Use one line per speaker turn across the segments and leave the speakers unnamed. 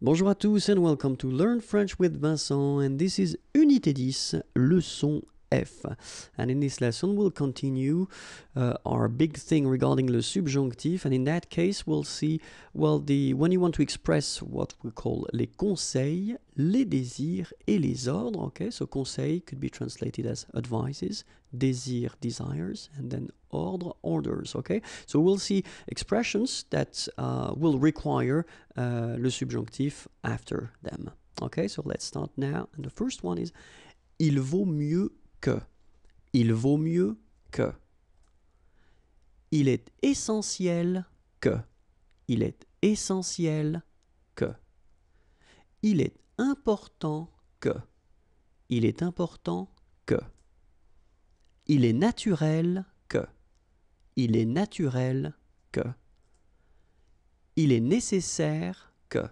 Bonjour à tous and welcome to Learn French with Vincent, and this is Unité 10, leçon F. And in this lesson we'll continue our big thing regarding le subjonctif, and in that case we'll see, well, when you want to express what we call les conseils, les désirs et les ordres, okay? So conseil could be translated as advices, désir, desires, and then ordre, orders, okay? So we'll see expressions that will require le subjonctif after them. Okay, so let's start now. And the first one is il vaut mieux que. Il vaut mieux que. Il est essentiel que. Il est essentiel que. Il est important que. Il est important que. Il est naturel que. Il est naturel que. Il est nécessaire que.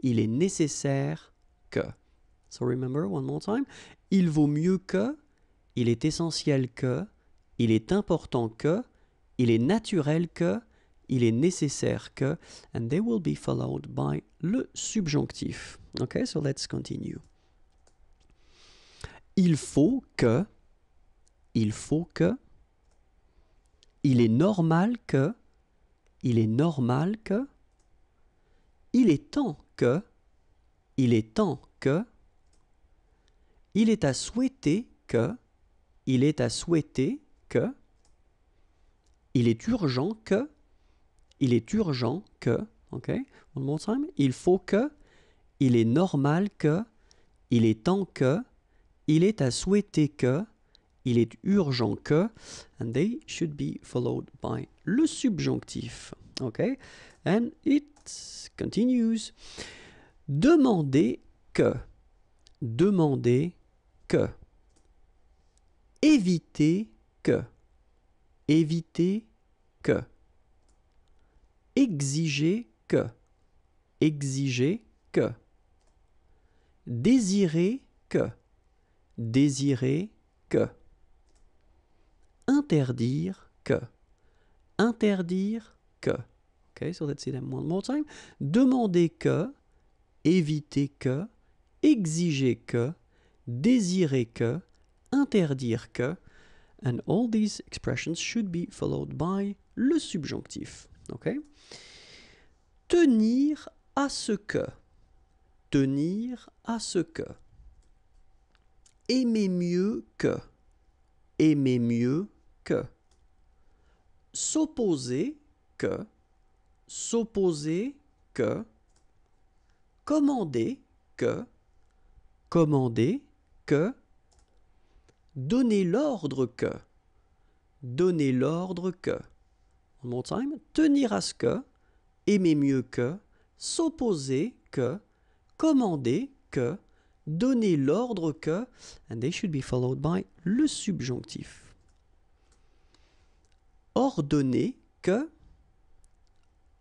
Il est nécessaire que. So remember, one more time. Il vaut mieux que. Il est essentiel que. Il est important que. Il est naturel que. Il est nécessaire que. And they will be followed by le subjonctif. Okay, so let's continue. Il faut que. Il faut que. Il est normal que. Il est normal que. Il est temps que. Il est temps que. Il est à souhaiter que. Il est à souhaiter que. Il est urgent que. Il est urgent que. OK? One more time. Il faut que. Il est normal que. Il est temps que. Il est à souhaiter que. Il est urgent que. And they should be followed by le subjonctif. OK? And it continues. Demander que. Demander que. Éviter que. Éviter que. Exiger que. Exiger que. Désirer que. Désirer que. Interdire que. Interdire que. Okay, so let's see them one more time. Demander que. Éviter que. Exiger que. Désirer que. Interdire que. And all these expressions should be followed by le subjonctif. Okay? Tenir à ce que. Tenir à ce que. Aimer mieux que. Aimer mieux que. S'opposer que. S'opposer que. Commander que. Commander que. Donner l'ordre que. Donner l'ordre que. One more time. Tenir à ce que. Aimer mieux que. S'opposer que. Commander que. Donner l'ordre que. And they should be followed by le subjonctif. Ordonner que.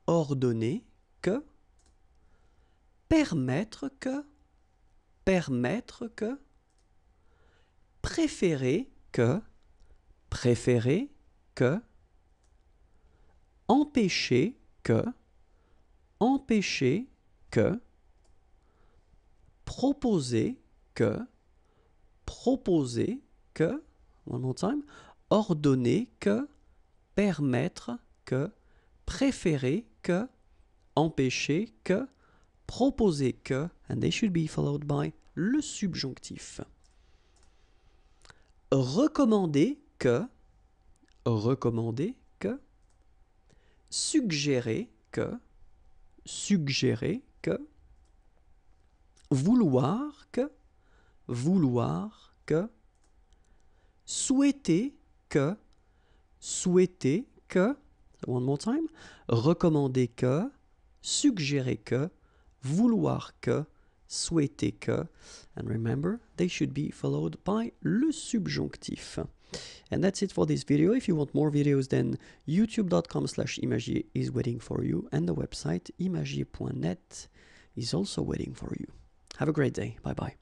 Ordonner que. Permettre que. Permettre que. Préférer que. Préférer que. Empêcher que. Empêcher que. Proposer que. Proposer que. One more time. Ordonner que. Permettre que. Préférer que. Empêcher que. Proposer que. And they should be followed by le subjonctif. Recommander que. Recommander que. Suggérer que. Suggérer que. Vouloir que. Vouloir que. Souhaiter que. Souhaiter que. One more time. Recommander que. Suggérer que. Vouloir que. Souhaiter que. And remember, they should be followed by le subjonctif. And that's it for this video. If you want more videos, then youtube.com/imagier is waiting for you, and the website imagier.net is also waiting for you. Have a great day. Bye bye.